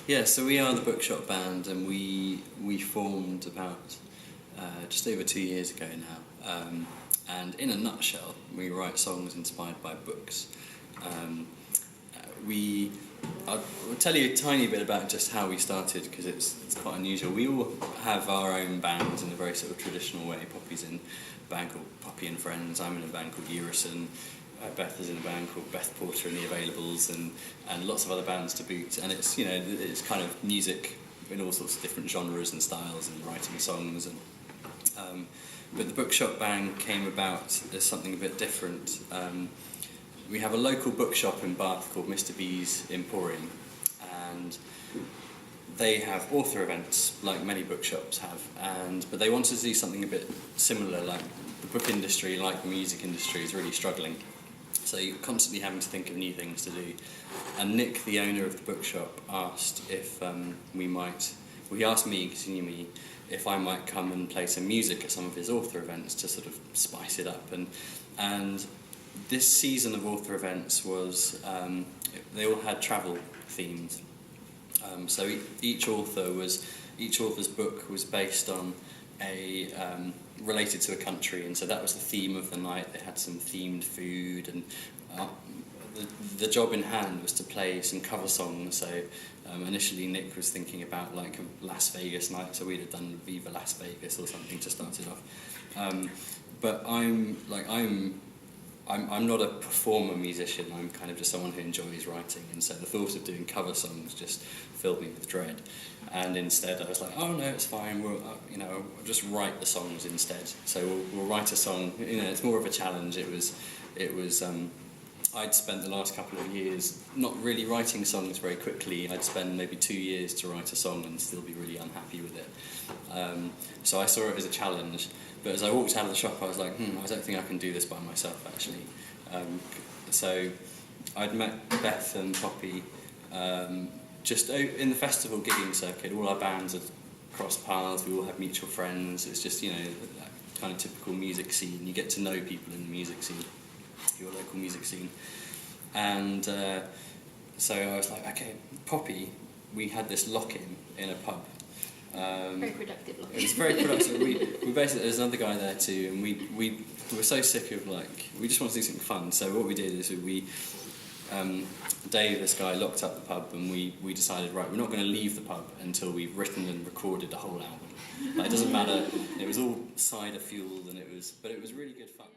Yeah, so we are the Bookshop Band, and we formed about just over 2 years ago now. And in a nutshell, we write songs inspired by books. I'll tell you a tiny bit about just how we started, because it's quite unusual. We all have our own bands in a very sort of traditional way. Poppy's in a band called Poppy and Friends. I'm in a band called Eurison. Beth is in a band called Beth Porter and the Availables, and lots of other bands to boot. And it's, it's kind of music in all sorts of different genres and styles, and writing songs. And but the Bookshop Band came about as something a bit different. We have a local bookshop in Bath called Mr. B's Emporium, and they have author events like many bookshops have, but they wanted to do something a bit similar. Like the book industry, like the music industry, is really struggling, so you're constantly having to think of new things to do. And Nick, the owner of the bookshop, asked if he asked me, because he knew me, if I might come and play some music at some of his author events to sort of spice it up. And this season of author events was, they all had travel themes. So each author's book was based on related to a country, and so that was the theme of the night. They had some themed food, and the job in hand was to play some cover songs. So initially Nick was thinking about like a Las Vegas night, so we'd have done Viva Las Vegas or something to start it off. But I'm not a performer musician. I'm kind of just someone who enjoys writing, and so the thought of doing cover songs just filled me with dread. And instead, I was like, "Oh no, it's fine. We'll just write the songs instead." So we'll write a song. It's more of a challenge. It was. I'd spent the last couple of years not really writing songs very quickly. I'd spend maybe 2 years to write a song and still be really unhappy with it. So I saw it as a challenge. But as I walked out of the shop, I was like, I don't think I can do this by myself, actually. So I'd met Beth and Poppy just in the festival gigging circuit. All our bands had crossed paths, we all had mutual friends. It's just, that kind of typical music scene. You get to know people in the music scene, your local music scene. And so I was like, okay, Poppy, we had this lock-in a pub. Very productive. It was very productive. We basically, there's another guy there too, and we were so sick of we just wanted to do something fun. So what we did is Dave, this guy, locked up the pub, and we decided, right, we're not going to leave the pub until we've written and recorded the whole album. It doesn't matter. It was all cider fueled, but it was really good fun.